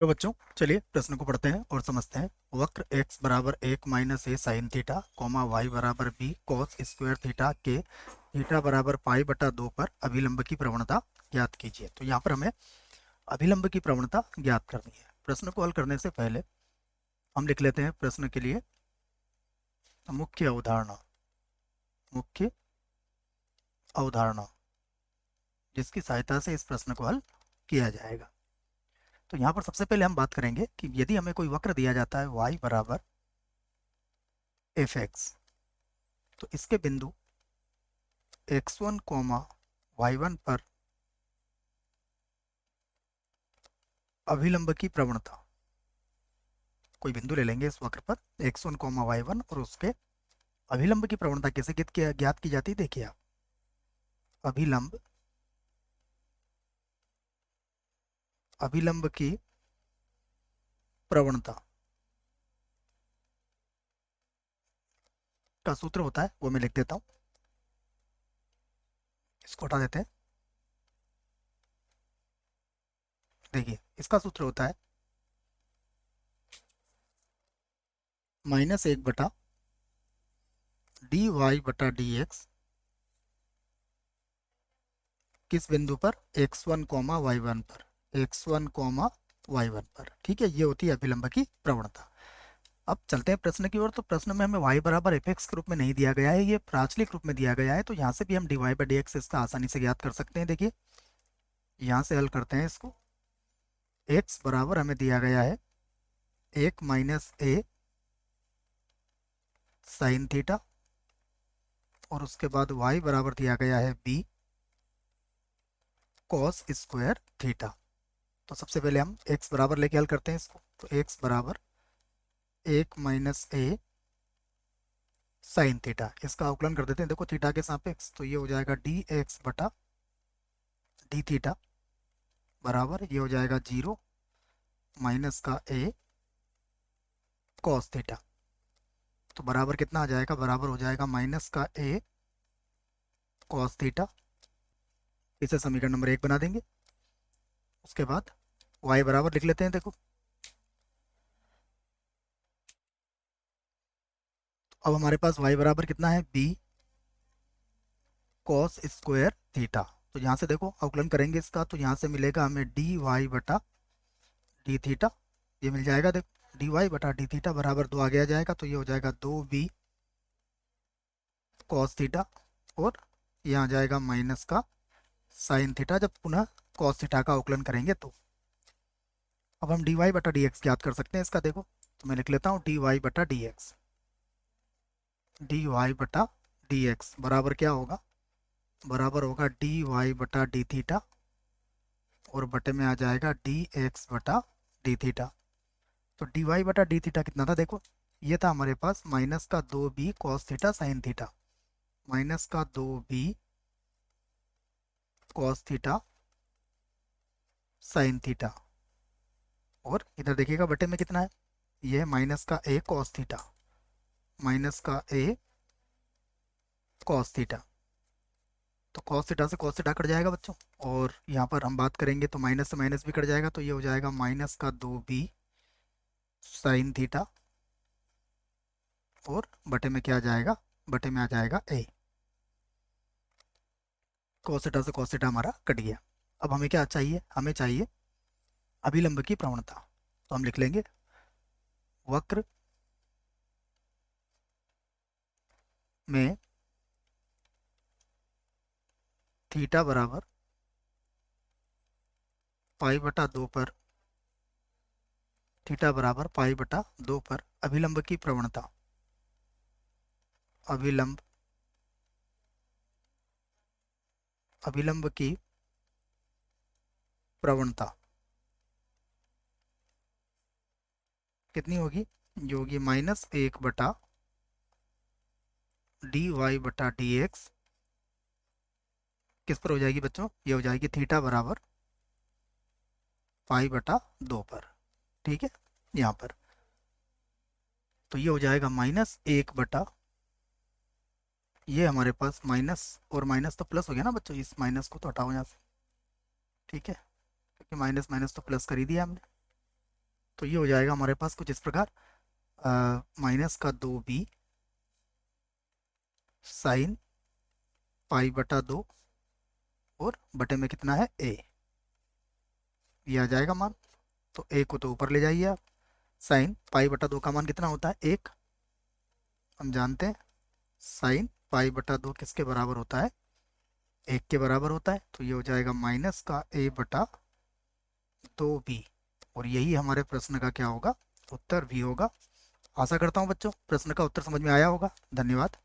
तो बच्चों चलिए प्रश्न को पढ़ते हैं और समझते हैं। वक्र x बराबर 1 - a sine theta comma y बराबर b cos स्क्वायर थीटा के थीटा बराबर π/2 पर अभिलंब की प्रवणता ज्ञात कीजिए। तो यहाँ पर हमें अभिलंब की प्रवणता ज्ञात करनी है। प्रश्न को हल करने से पहले हम लिख लेते हैं प्रश्न के लिए मुख्य अवधारणा। मुख्य अवधारणा जिसकी सहायता से इस प्रश्न को हल किया जाएगा। तो यहाँ पर सबसे पहले हम बात करेंगे कि यदि हमें कोई वक्र दिया जाता है y बराबर f(x), तो इसके बिंदु x1 y1 पर अभिलंब की प्रवणता, कोई बिंदु ले लेंगे इस वक्र पर x1 y1 और उसके अभिलंब की प्रवणता कैसे ज्ञात की जाती है। देखिए आप, अभिलंब अभिलंब की प्रवणता का सूत्र होता है, वो मैं लिख देता हूं, इसको हटा देते हैं। देखिए इसका सूत्र होता है -1/dy/dx किस बिंदु पर x1 y1 पर, x1 y1 पर। ठीक है, ये होती है अभिलंब की प्रवणता। अब चलते हैं प्रश्न की ओर। तो प्रश्न में हमें y बराबर fx के रूप में नहीं दिया गया है, ये प्राचलिक रूप में दिया गया है। तो यहाँ से भी हम dy/dx इसका आसानी से ज्ञात कर सकते हैं। देखिए यहाँ से हल करते हैं इसको। x बराबर हमें दिया गया है 1 - a साइन थीटा और उसके बाद y बराबर दिया गया है b कॉस स्क्वायर थीटा। तो सबसे पहले हम x बराबर लेके हल करते हैं इसको। तो x बराबर 1 - a साइन थीटा, इसका अवकलन कर देते हैं। देखो थीटा के सापेक्ष, तो ये हो जाएगा dx/d थीटा बराबर ये हो जाएगा 0 माइनस का a कॉस थीटा। तो बराबर कितना आ जाएगा, बराबर हो जाएगा माइनस का a कॉस थीटा। इसे समीकरण नंबर 1 बना देंगे। उसके बाद y बराबर लिख लेते हैं। देखो अब हमारे पास y बराबर कितना है, b कॉस स्क्वायर थीटा। तो यहाँ से देखो अवकलन करेंगे इसका, तो यहाँ से मिलेगा हमें dy/d थीटा, ये मिल जाएगा। देखो dy/d थीटा बराबर 2 आगे आ जाएगा, तो ये हो जाएगा 2b कॉस थीटा और यहाँ आ जाएगा माइनस का साइन थीटा, जब पुनः कॉस थीटा का अवकलन करेंगे तो। अब हम dy/dx ज्ञात कर सकते हैं इसका। देखो तो मैं लिख लेता हूँ dy/dx। dy/dx बराबर क्या होगा, बराबर होगा dy/d थीटा और बटे में आ जाएगा dx/d थीटा। तो dy/d थीटा कितना था, देखो ये था हमारे पास माइनस का 2b cos theta sine theta, minus का 2b cos theta sine theta. और इधर देखिएगा बटे में कितना है, ये है माइनस का a कॉस थीटा, माइनस का a कॉस थीटा। तो कॉस थीटा से कॉस थीटा कट जाएगा बच्चों, और यहाँ पर हम बात करेंगे तो माइनस से माइनस भी कट जाएगा, तो ये हो जाएगा माइनस का 2b साइन थीटा और बटे में क्या आ जाएगा, बटे में आ जाएगा a। कॉस थीटा से कॉस थीटा हमारा कट गया। अब हमें क्या चाहिए, हमें चाहिए अभिलंब की प्रवणता। तो हम लिख लेंगे वक्र में थीटा बराबर π/2 पर, थीटा बराबर π/2 पर अभिलंब की प्रवणता, अभिलंब अभिलंब की प्रवणता कितनी होगी, जो होगी -1/dy/dx किस पर हो जाएगी बच्चों, ये हो जाएगी थीटा बराबर π/2 पर। ठीक है, यहाँ पर तो ये हो जाएगा -1 ये हमारे पास माइनस और माइनस तो प्लस हो गया ना बच्चों, इस माइनस को तो हटाओ यहाँ से। ठीक है, क्योंकि माइनस माइनस तो प्लस कर ही दिया हमने। तो ये हो जाएगा हमारे पास कुछ इस प्रकार, माइनस का 2b साइन पाई बटा 2 और बटे में कितना है a, ये आ जाएगा मान। तो a को तो ऊपर ले जाइए आप। साइन पाई बटा 2 का मान कितना होता है 1, हम जानते हैं साइन पाई बटा 2 किसके बराबर होता है 1 के बराबर होता है। तो ये हो जाएगा माइनस का a बटा 2b, और यही हमारे प्रश्न का क्या होगा, उत्तर भी होगा। आशा करता हूँ बच्चों प्रश्न का उत्तर समझ में आया होगा। धन्यवाद।